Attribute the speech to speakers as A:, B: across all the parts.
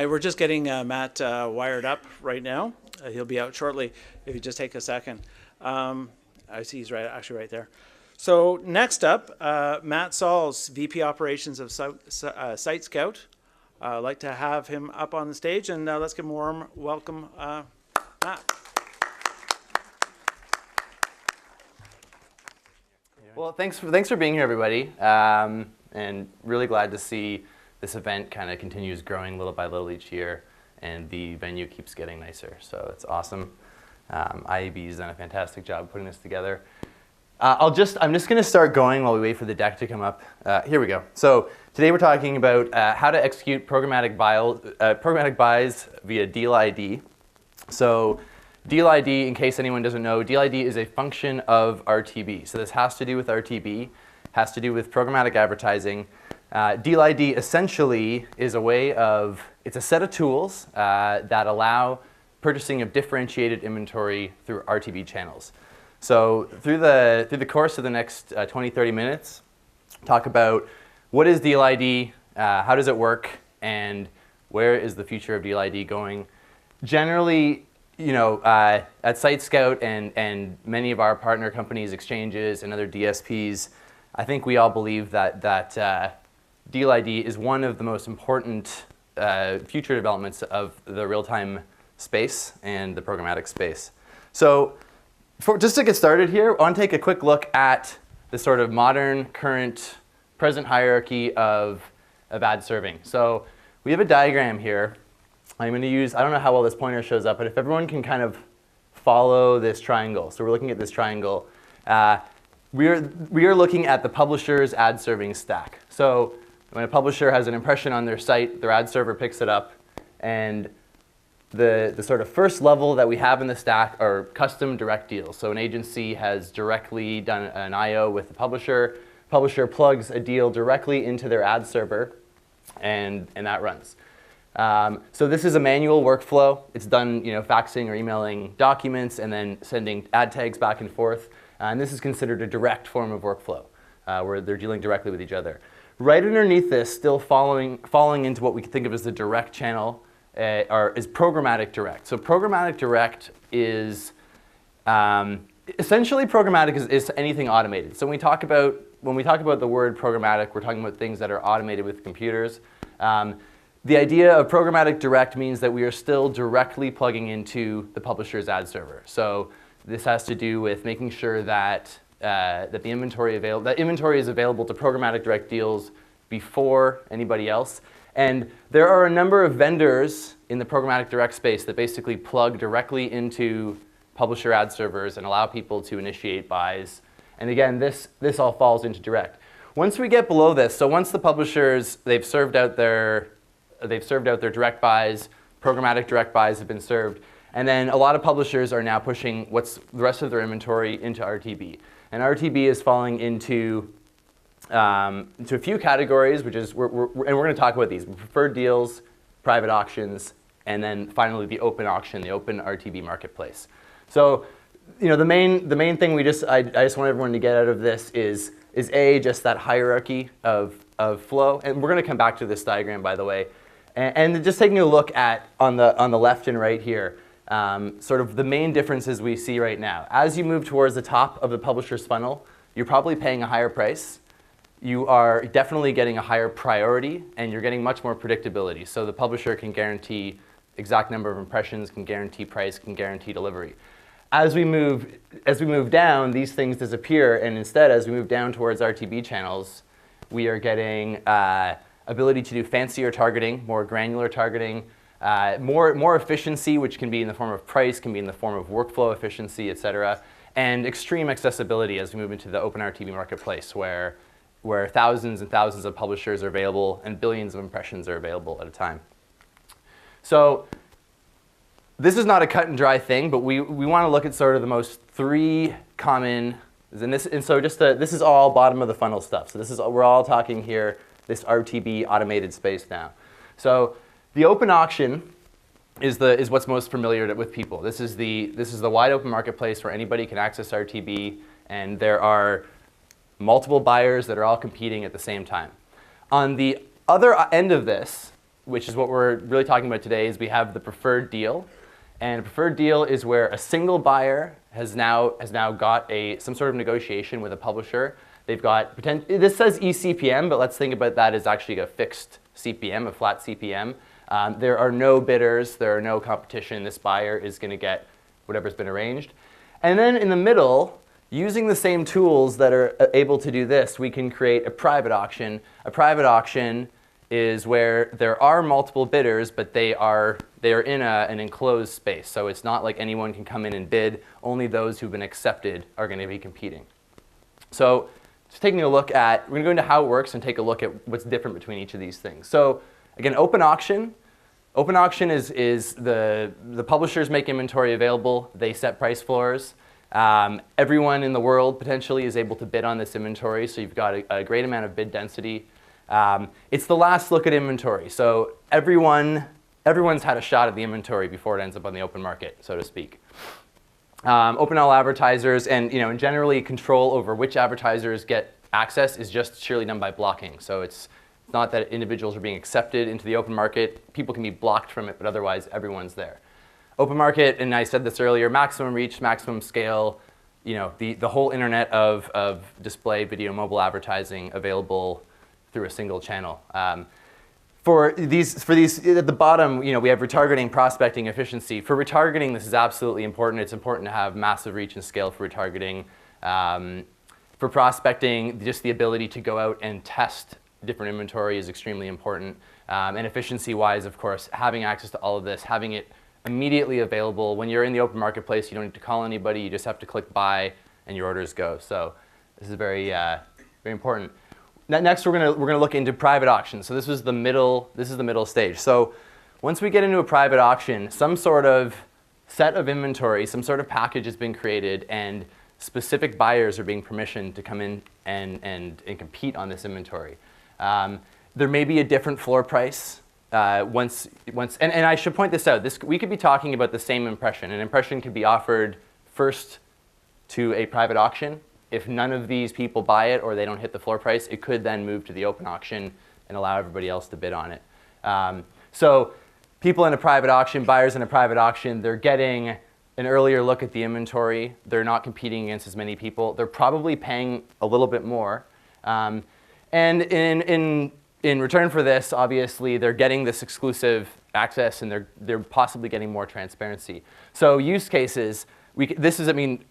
A: We're just getting Matt wired up right now. He'll be out shortly if you just take a second. I see he's actually right there. So next up, Matt Sauls, VP Operations of SiteScout. I'd like to have him up on the stage, and let's give him a warm welcome, Matt.
B: Well, thanks for being here, everybody, and really glad to see this event kind of continues growing little by little each year, and the venue keeps getting nicer, so it's awesome. IAB's done a fantastic job putting this together. I'm just going to start going while we wait for the deck to come up. Here we go. So today we're talking about how to execute programmatic buys via Deal ID. So Deal ID, in case anyone doesn't know, Deal ID is a function of RTB. So this has to do with RTB, has to do with programmatic advertising. Deal ID essentially is it's a set of tools that allow purchasing of differentiated inventory through RTB channels. So through the course of the next 20, 30 minutes, talk about what is Deal ID, how does it work, and where is the future of Deal ID going. Generally, at SiteScout and many of our partner companies, exchanges, and other DSPs, I think we all believe that Deal ID is one of the most important future developments of the real-time space and the programmatic space. So just to get started here, I want to take a quick look at the sort of modern, current, present hierarchy of ad serving. So we have a diagram here. I'm going to use, I don't know how well this pointer shows up, but if everyone can kind of follow this triangle. So we're looking at this triangle. We are looking at the publisher's ad serving stack. So when a publisher has an impression on their site, their ad server picks it up, and the sort of first level that we have in the stack are custom direct deals. So an agency has directly done an IO with the publisher. Publisher plugs a deal directly into their ad server, and that runs. So this is a manual workflow. It's done, faxing or emailing documents and then sending ad tags back and forth. And this is considered a direct form of workflow, where they're dealing directly with each other. Right underneath this, still falling into what we think of as the direct channel, is programmatic direct. So programmatic direct is essentially programmatic is anything automated. So when we talk about the word programmatic, we're talking about things that are automated with computers. The idea of programmatic direct means that we are still directly plugging into the publisher's ad server. So this has to do with making sure that the inventory is available to programmatic direct deals before anybody else. And there are a number of vendors in the programmatic direct space that basically plug directly into publisher ad servers and allow people to initiate buys. And again, this all falls into direct. Once we get below this, so once the publishers, they've served out their direct buys, programmatic direct buys have been served, and then a lot of publishers are now pushing the rest of their inventory into RTB. And RTB is falling into a few categories, which is, we're going to talk about these: preferred deals, private auctions, and then finally the open auction, the open RTB marketplace. So, the main thing I just want everyone to get out of this is just that hierarchy of flow, and we're going to come back to this diagram, by the way, and just taking a look at on the left and right here, sort of the main differences we see right now. As you move towards the top of the publisher's funnel, you're probably paying a higher price. You are definitely getting a higher priority, and you're getting much more predictability. So the publisher can guarantee exact number of impressions, can guarantee price, can guarantee delivery. As we move down, these things disappear, and instead, as we move down towards RTB channels, we are getting ability to do fancier targeting, more granular targeting, more efficiency, which can be in the form of price, can be in the form of workflow efficiency, et cetera, and extreme accessibility as we move into the open RTB marketplace, where thousands and thousands of publishers are available and billions of impressions are available at a time. So this is not a cut and dry thing, but we want to look at sort of the most three common, this is all bottom of the funnel stuff. So we're all talking here, this RTB automated space now. So the open auction is what's most familiar with people. This is the wide open marketplace where anybody can access RTB, and there are multiple buyers that are all competing at the same time. On the other end of this which is what we're really talking about today, is we have the preferred deal. And a preferred deal is where a single buyer has now got some sort of negotiation with a publisher. They've got, this says eCPM, but let's think about that as actually a fixed CPM, a flat CPM. There are no bidders, there are no competition. This buyer is going to get whatever's been arranged. And then in the middle, using the same tools that are able to do this, we can create a private auction. A private auction is where there are multiple bidders, but they are in an enclosed space. So it's not like anyone can come in and bid. Only those who've been accepted are going to be competing. So just taking a look at, we're going to go into how it works and take a look at what's different between each of these things. So again, open auction. Open auction is the publishers make inventory available. They set price floors. Everyone in the world potentially is able to bid on this inventory, so you've got a great amount of bid density. It's the last look at inventory, so everyone's had a shot at the inventory before it ends up on the open market, so to speak. Open all advertisers, and generally control over which advertisers get access is just surely done by blocking. So it's not that individuals are being accepted into the open market. People can be blocked from it, but otherwise everyone's there. Open market, and I said this earlier, maximum reach, maximum scale, the whole internet of display, video, mobile advertising available through a single channel. For these at the bottom, we have retargeting, prospecting, efficiency. For retargeting, this is absolutely important. It's important to have massive reach and scale for retargeting. For prospecting, just the ability to go out and test different inventory is extremely important. And efficiency-wise, of course, having access to all of this, having it immediately available. When you're in the open marketplace, you don't need to call anybody. You just have to click buy, and your orders go. So this is very, very important. Next, we're gonna look into private auctions. So this is the middle stage. So once we get into a private auction, some sort of set of inventory, some sort of package has been created, and specific buyers are being permissioned to come in and compete on this inventory. There may be a different floor price. And I should point this out. We could be talking about the same impression. An impression could be offered first to a private auction. If none of these people buy it or they don't hit the floor price, it could then move to the open auction and allow everybody else to bid on it. So people in a private auction, buyers in a private auction, they're getting an earlier look at the inventory. They're not competing against as many people. They're probably paying a little bit more. And in return for this, obviously, they're getting this exclusive access, and they're possibly getting more transparency. So use cases,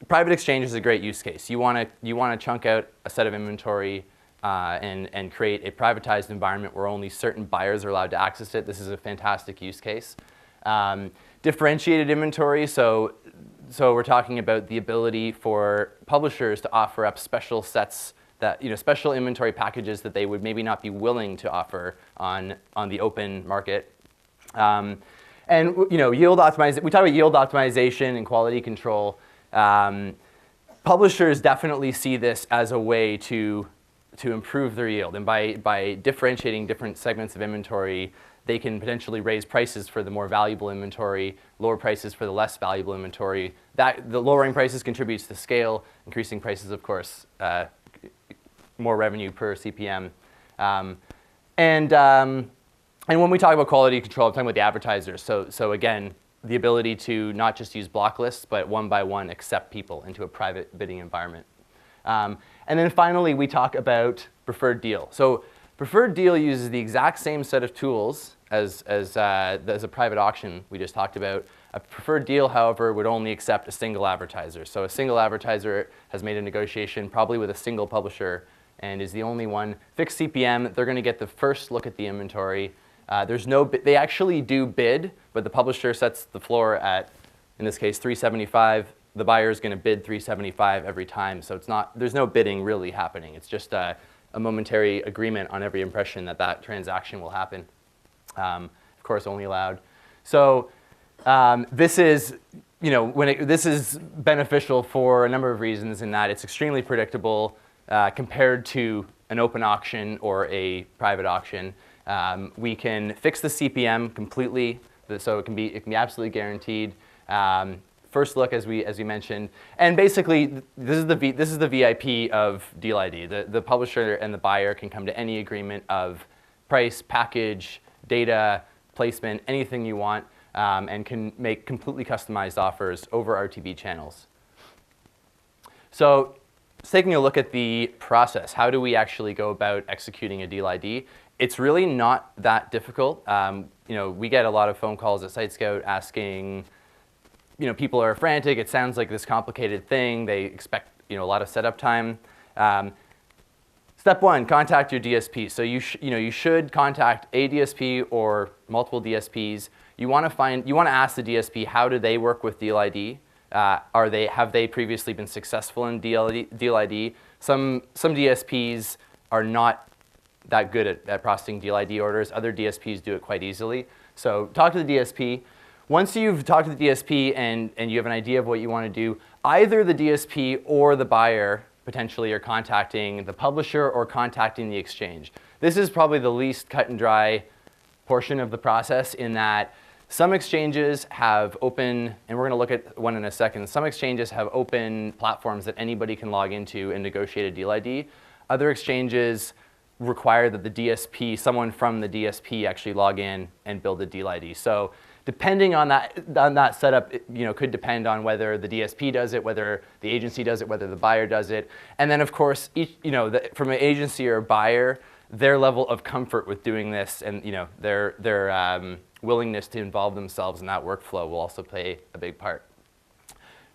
B: private exchange is a great use case. You want to chunk out a set of inventory and create a privatized environment where only certain buyers are allowed to access it. This is a fantastic use case. Differentiated inventory, so we're talking about the ability for publishers to offer up special sets special inventory packages that they would maybe not be willing to offer on the open market. And yield optimization. We talk about yield optimization and quality control. Publishers definitely see this as a way to improve their yield, and by differentiating different segments of inventory, they can potentially raise prices for the more valuable inventory, lower prices for the less valuable inventory. The lowering prices contributes to scale, increasing prices, of course, more revenue per CPM. And when we talk about quality control, I'm talking about the advertisers. So again, the ability to not just use block lists, but one by one accept people into a private bidding environment. And then finally, we talk about preferred deal. So preferred deal uses the exact same set of tools as a private auction we just talked about. A preferred deal, however, would only accept a single advertiser. So a single advertiser has made a negotiation, probably with a single publisher, and is the only one. Fixed CPM, they're going to get the first look at the inventory. They actually do bid, but the publisher sets the floor at, in this case, $375. The buyer is going to bid $375 every time, so there's no bidding really happening. It's just a momentary agreement on every impression that transaction will happen. Of course, only allowed. So this is beneficial for a number of reasons in that it's extremely predictable. Compared to an open auction or a private auction. We can fix the CPM completely, so it can be absolutely guaranteed. First look, as we mentioned, and basically this is the VIP of Deal ID. The publisher and the buyer can come to any agreement of price, package, data, placement, anything you want, and can make completely customized offers over RTB channels. So taking a look at the process, how do we actually go about executing a deal ID? It's really not that difficult. We get a lot of phone calls at SiteScout asking, people are frantic, it sounds like this complicated thing, they expect a lot of setup time. Step one, contact your DSP. So you should contact a DSP or multiple DSPs. You want to ask the DSP, how do they work with deal ID? Have they previously been successful in deal ID? Some DSPs are not that good at processing deal ID orders. Other DSPs do it quite easily. So talk to the DSP. Once you've talked to the DSP and you have an idea of what you want to do, either the DSP or the buyer potentially are contacting the publisher or contacting the exchange. This is probably the least cut and dry portion of the process, in that some exchanges have open, and we're going to look at one in a second, some exchanges have open platforms that anybody can log into and negotiate a deal ID. Other exchanges require that the DSP, someone from the DSP actually log in and build a deal ID. So depending on that setup, it could depend on whether the DSP does it, whether the agency does it, whether the buyer does it. And then of course, from an agency or a buyer, their level of comfort with doing this and their willingness to involve themselves in that workflow will also play a big part.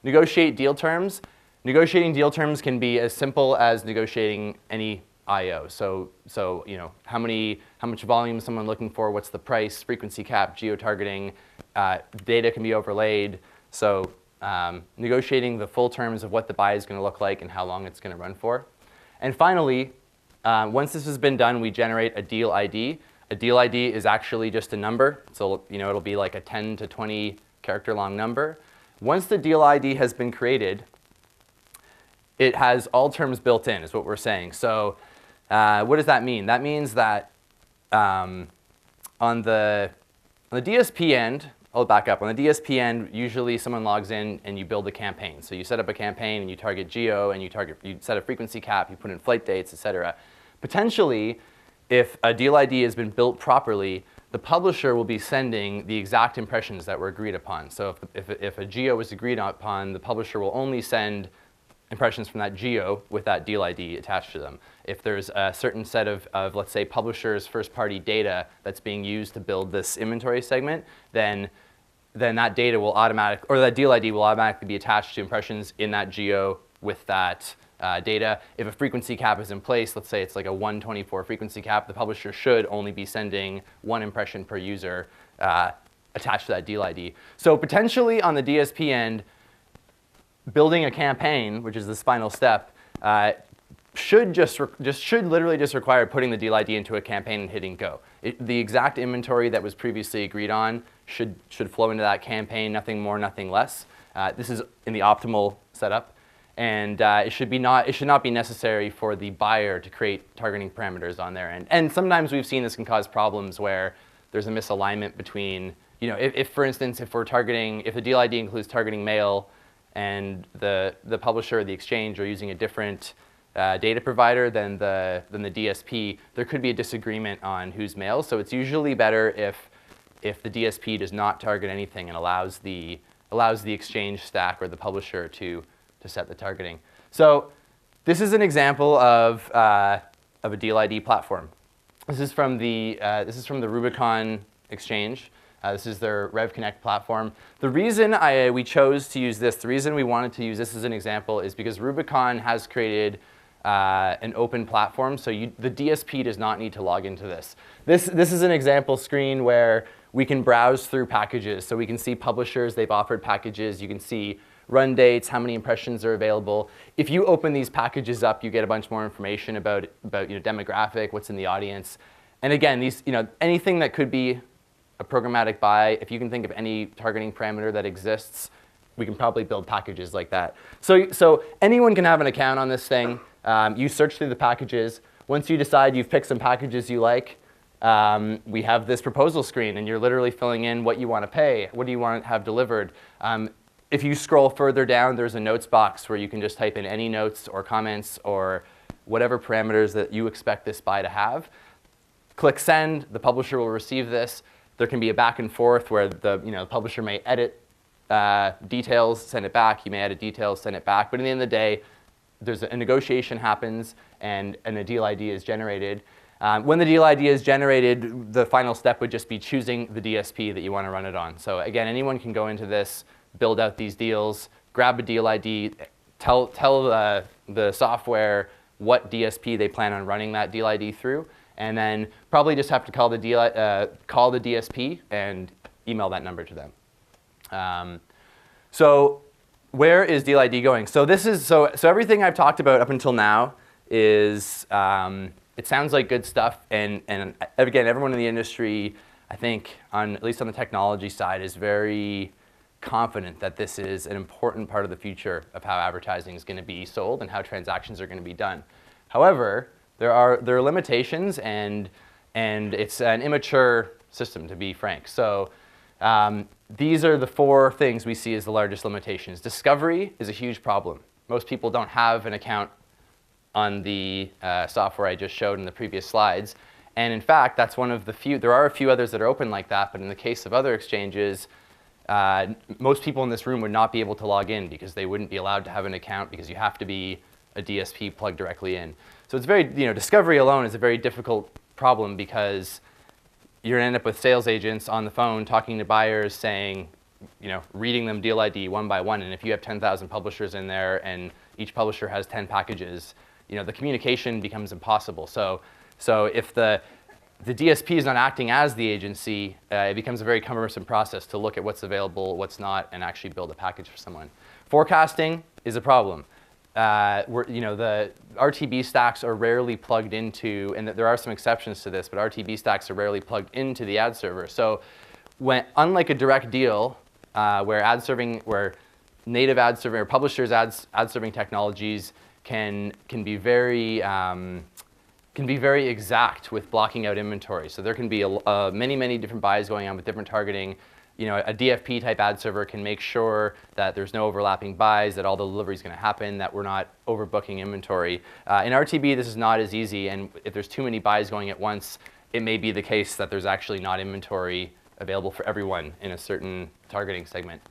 B: Negotiate deal terms. Negotiating deal terms can be as simple as negotiating any IO. So how much volume is someone looking for? What's the price? Frequency cap, geo-targeting, data can be overlaid. So negotiating the full terms of what the buy is going to look like and how long it's going to run for. And finally, once this has been done, we generate a deal ID. A deal ID is actually just a number. So it'll be like a 10 to 20 character long number. Once the deal ID has been created, it has all terms built in, is what we're saying. So what does that mean? That means that on the DSP end, I'll back up. On the DSP end, usually someone logs in and you build a campaign. So you set up a campaign and you target geo and you set a frequency cap, you put in flight dates, etc. Potentially, if a deal ID has been built properly, the publisher will be sending the exact impressions that were agreed upon. So if a geo was agreed upon, the publisher will only send impressions from that geo with that deal ID attached to them. If there's a certain set of let's say, publishers' first-party data that's being used to build this inventory segment, then that data will that deal ID will automatically be attached to impressions in that geo with that data. If a frequency cap is in place, let's say it's like a 124 frequency cap, the publisher should only be sending one impression per user attached to that deal ID. So potentially on the DSP end, building a campaign, which is this final step, should literally just require putting the deal ID into a campaign and hitting go. The exact inventory that was previously agreed on should flow into that campaign, nothing more, nothing less. This is in the optimal setup, and it should not be necessary for the buyer to create targeting parameters on their end. And sometimes we've seen this can cause problems where there's a misalignment between, if for instance, if the deal ID includes targeting male, and the publisher or the exchange are using a different data provider than the DSP, there could be a disagreement on who's male. So it's usually better if the DSP does not target anything and allows the exchange stack or the publisher to set the targeting. So this is an example of a deal ID platform. This is from the Rubicon exchange. This is their RevConnect platform. The reason we chose to use this, the reason we wanted to use this as an example is because Rubicon has created an open platform, so the DSP does not need to log into this. This is an example screen where we can browse through packages. So we can see publishers, they've offered packages. You can see run dates, how many impressions are available. If you open these packages up, you get a bunch more information about demographic, what's in the audience. And again, anything that could be a programmatic buy, if you can think of any targeting parameter that exists, we can probably build packages like that. So anyone can have an account on this thing. You search through the packages. Once you decide you've picked some packages you like, we have this proposal screen, and you're literally filling in what you want to pay, what do you want to have delivered. If you scroll further down, there's a notes box where you can just type in any notes or comments or whatever parameters that you expect this buy to have. Click send, the publisher will receive this. There can be a back and forth where the publisher may edit details, send it back. You may edit details, send it back. But at the end of the day, there's a negotiation happens and a deal ID is generated. When the deal ID is generated, the final step would just be choosing the DSP that you want to run it on. So again, anyone can go into this, build out these deals, grab a deal ID, tell the software what DSP they plan on running that deal ID through, and then probably just have to call the DSP and email that number to them. So where is deal ID going? So everything I've talked about up until now is it sounds like good stuff, and again, everyone in the industry, I think, at least on the technology side, is very confident that this is an important part of the future of how advertising is going to be sold and how transactions are going to be done. However, there are limitations, and it's an immature system, to be frank. So these are the 4 things we see as the largest limitations. Discovery is a huge problem. Most people don't have an account on the software I just showed in the previous slides. And in fact, that's one of the few. There are a few others that are open like that, but in the case of other exchanges, most people in this room would not be able to log in because they wouldn't be allowed to have an account because you have to be a DSP plugged directly in. So it's very, discovery alone is a very difficult problem because you're going to end up with sales agents on the phone talking to buyers saying, reading them deal ID one by one. And if you have 10,000 publishers in there and each publisher has 10 packages, the communication becomes impossible. So if the DSP is not acting as the agency, it becomes a very cumbersome process to look at what's available, what's not, and actually build a package for someone. Forecasting is a problem. The RTB stacks are rarely plugged into, and there are some exceptions to this, but RTB stacks are rarely plugged into the ad server. So unlike a direct deal, where native ad serving or publishers' ad serving technologies can be very exact with blocking out inventory. So there can be many different buys going on with different targeting. A DFP type ad server can make sure that there's no overlapping buys, that all the delivery is going to happen, that we're not overbooking inventory. In RTB, this is not as easy, and if there's too many buys going at once, it may be the case that there's actually not inventory available for everyone in a certain targeting segment.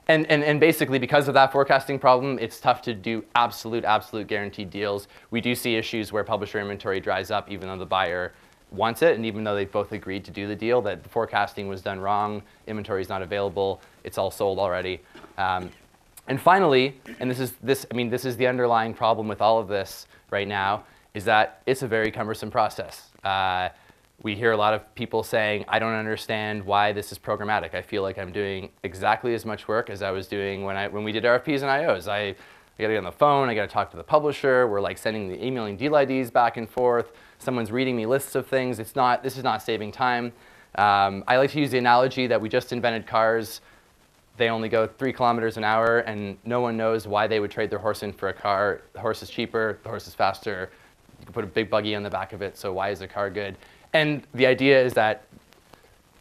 B: And basically, because of that forecasting problem, it's tough to do absolute guaranteed deals. We do see issues where publisher inventory dries up even though the buyer wants it, and even though they've both agreed to do the deal, that the forecasting was done wrong, inventory is not available, it's all sold already. And finally, and this is the underlying problem with all of this right now, is that it's a very cumbersome process. We hear a lot of people saying, I don't understand why this is programmatic. I feel like I'm doing exactly as much work as I was doing when we did RFPs and IOs. I gotta get on the phone, I gotta talk to the publisher, we're like emailing deal IDs back and forth, someone's reading me lists of things. This is not saving time. I like to use the analogy that we just invented cars. They only go 3 kilometers an hour, and no one knows why they would trade their horse in for a car. The horse is cheaper, the horse is faster, you can put a big buggy on the back of it, so why is the car good? And the idea is that,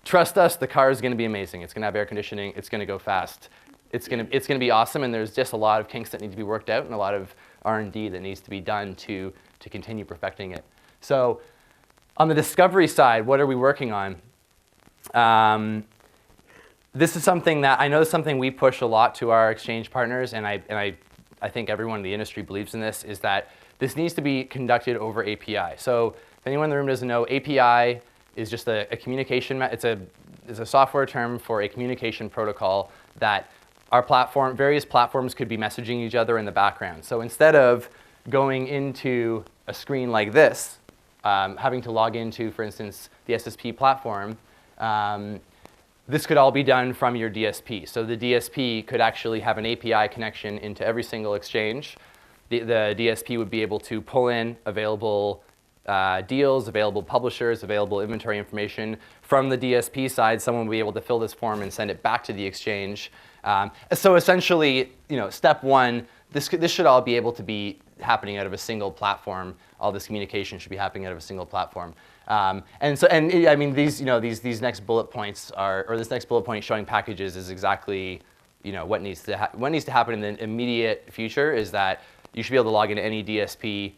B: trust us, the car is going to be amazing. It's going to have air conditioning. It's going to go fast. It's going to be awesome. And there's just a lot of kinks that need to be worked out and a lot of R&D that needs to be done to continue perfecting it. So on the discovery side, what are we working on? This is something that I know is something we push a lot to our exchange partners, and I think everyone in the industry believes in this, is that this needs to be conducted over API. So if anyone in the room doesn't know, API is just a communication, it's a software term for a communication protocol that various platforms could be messaging each other in the background. So instead of going into a screen like this, having to log into, for instance, the SSP platform, this could all be done from your DSP. So the DSP could actually have an API connection into every single exchange. The DSP would be able to pull in available deals, available publishers, available inventory information. From the DSP side, someone will be able to fill this form and send it back to the exchange. So essentially, step one, this should all be able to be happening out of a single platform. All this communication should be happening out of a single platform. These next bullet points this next bullet point showing packages is exactly, what needs to happen in the immediate future is that you should be able to log into any DSP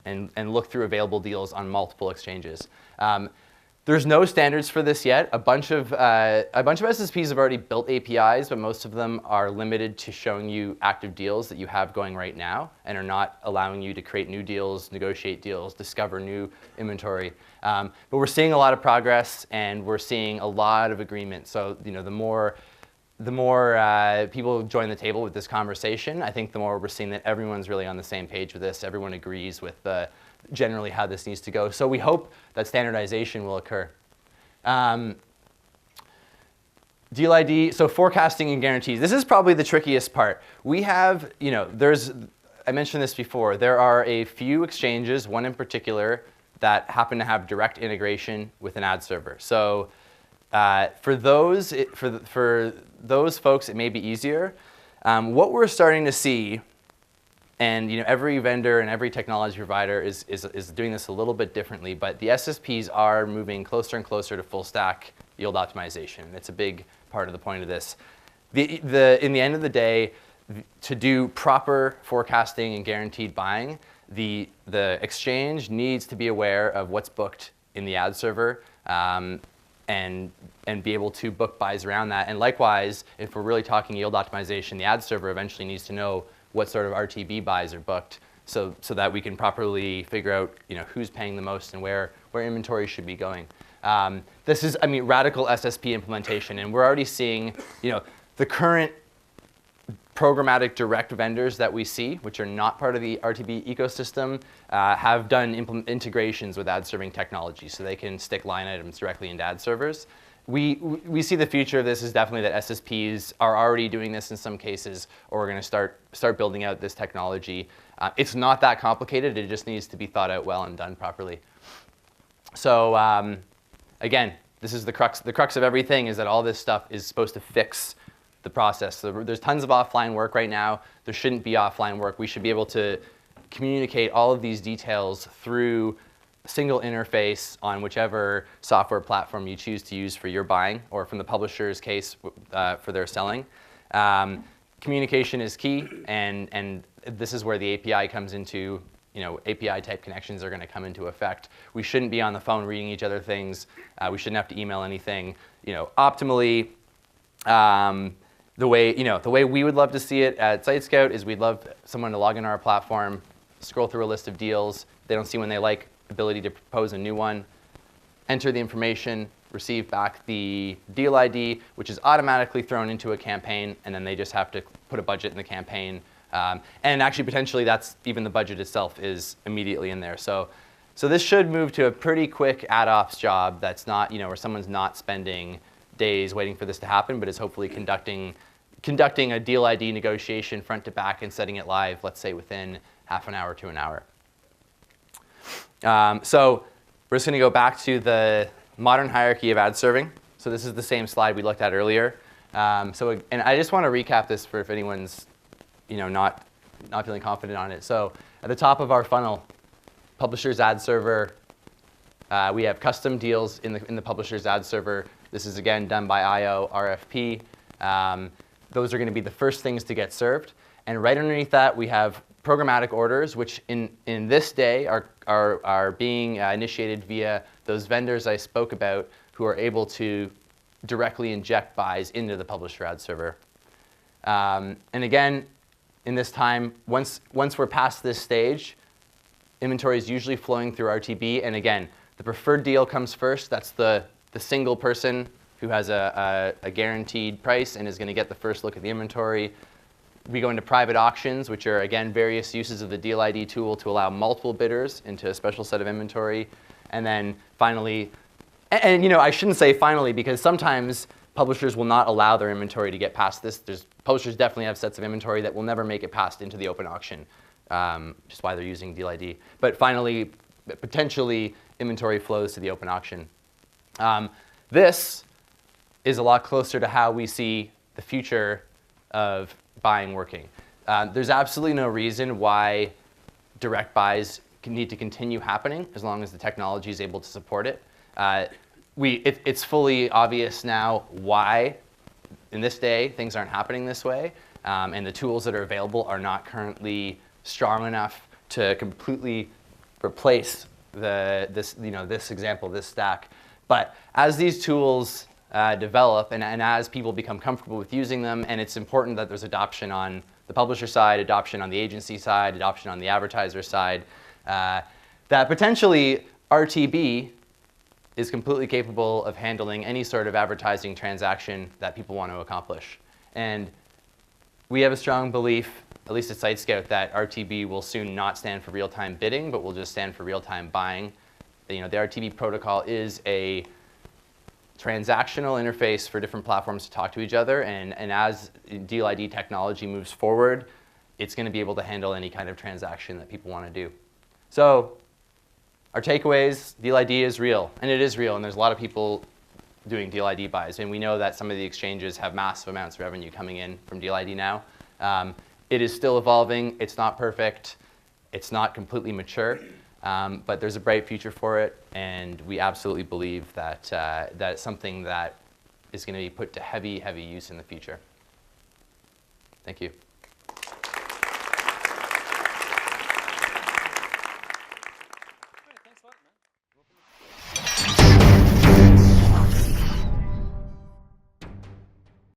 B: and look through available deals on multiple exchanges. There's no standards for this yet. A bunch of SSPs have already built APIs, but most of them are limited to showing you active deals that you have going right now and are not allowing you to create new deals, negotiate deals, discover new inventory. But we're seeing a lot of progress, and we're seeing a lot of agreement. So the more people join the table with this conversation, I think the more we're seeing that everyone's really on the same page with this. Everyone agrees with generally how this needs to go. So we hope that standardization will occur. Deal ID, so forecasting and guarantees. This is probably the trickiest part. We have, I mentioned this before, there are a few exchanges, one in particular, that happen to have direct integration with an ad server. So for those folks, it may be easier. What we're starting to see, and every vendor and every technology provider is doing this a little bit differently, but the SSPs are moving closer and closer to full stack yield optimization. It's a big part of the point of this. In the end of the day, to do proper forecasting and guaranteed buying, the exchange needs to be aware of what's booked in the ad server and be able to book buys around that. And likewise, if we're really talking yield optimization, the ad server eventually needs to know what sort of RTB buys are booked so that we can properly figure out who's paying the most and where inventory should be going. This is, radical SSP implementation, and we're already seeing the current programmatic direct vendors that we see, which are not part of the RTB ecosystem, have done integrations with ad serving technology, so they can stick line items directly into ad servers. We see the future of this is definitely that SSPs are already doing this in some cases, or we're going to start building out this technology. It's not that complicated. It just needs to be thought out well and done properly. So again, this is the crux of everything, is that all this stuff is supposed to fix the process. So there's tons of offline work right now. There shouldn't be offline work. We should be able to communicate all of these details through single interface on whichever software platform you choose to use for your buying, or from the publisher's case for their selling. Communication is key, and this is where the API comes into, API type connections are going to come into effect. We shouldn't be on the phone reading each other things. We shouldn't have to email anything. Optimally, the way we would love to see it at SiteScout is we'd love someone to log into our platform, scroll through a list of deals. They don't see one they like, ability to propose a new one, enter the information, receive back the deal ID, which is automatically thrown into a campaign, and then they just have to put a budget in the campaign. And actually, potentially, that's even the budget itself is immediately in there. So this should move to a pretty quick ad ops job that's not, where someone's not spending days waiting for this to happen, but is hopefully conducting a deal ID negotiation front to back and setting it live, let's say within half an hour to an hour. So we're just going to go back to the modern hierarchy of ad serving. So this is the same slide we looked at earlier. And I just want to recap this for if anyone's not feeling confident on it. So at the top of our funnel, publisher's ad server, we have custom deals in the publisher's ad server. This is again done by IO, RFP. Those are going to be the first things to get served. And right underneath that, we have programmatic orders, which in this day are being initiated via those vendors I spoke about, who are able to directly inject buys into the publisher ad server. And again, in this time, once we're past this stage, inventory is usually flowing through RTB. And again, the preferred deal comes first. That's the single person who has a guaranteed price and is going to get the first look at the inventory. We go into private auctions, which are, again, various uses of the Deal ID tool to allow multiple bidders into a special set of inventory. And then finally, and I shouldn't say finally, because sometimes publishers will not allow their inventory to get past this. Publishers definitely have sets of inventory that will never make it past into the open auction, which is why they're using Deal ID. But finally, potentially, inventory flows to the open auction. This is a lot closer to how we see the future of buying working. There's absolutely no reason why direct buys need to continue happening as long as the technology is able to support it. It's fully obvious now why, in this day, things aren't happening this way, and the tools that are available are not currently strong enough to completely replace this example, this stack. But as these tools develop and as people become comfortable with using them, and it's important that there's adoption on the publisher side, adoption on the agency side, adoption on the advertiser side, that potentially RTB is completely capable of handling any sort of advertising transaction that people want to accomplish. And we have a strong belief, at least at SiteScout, that RTB will soon not stand for real-time bidding, but will just stand for real-time buying. You know, the RTB protocol is a transactional interface for different platforms to talk to each other, and as Deal ID technology moves forward, it's going to be able to handle any kind of transaction that people want to do. So our takeaways, Deal ID is real, and it is real, and there's a lot of people doing Deal ID buys, and we know that some of the exchanges have massive amounts of revenue coming in from Deal ID now. It is still evolving. It's not perfect. It's not completely mature, but there's a bright future for it, and we absolutely believe that, that it's something that is going to be put to heavy, heavy use in the future. Thank you.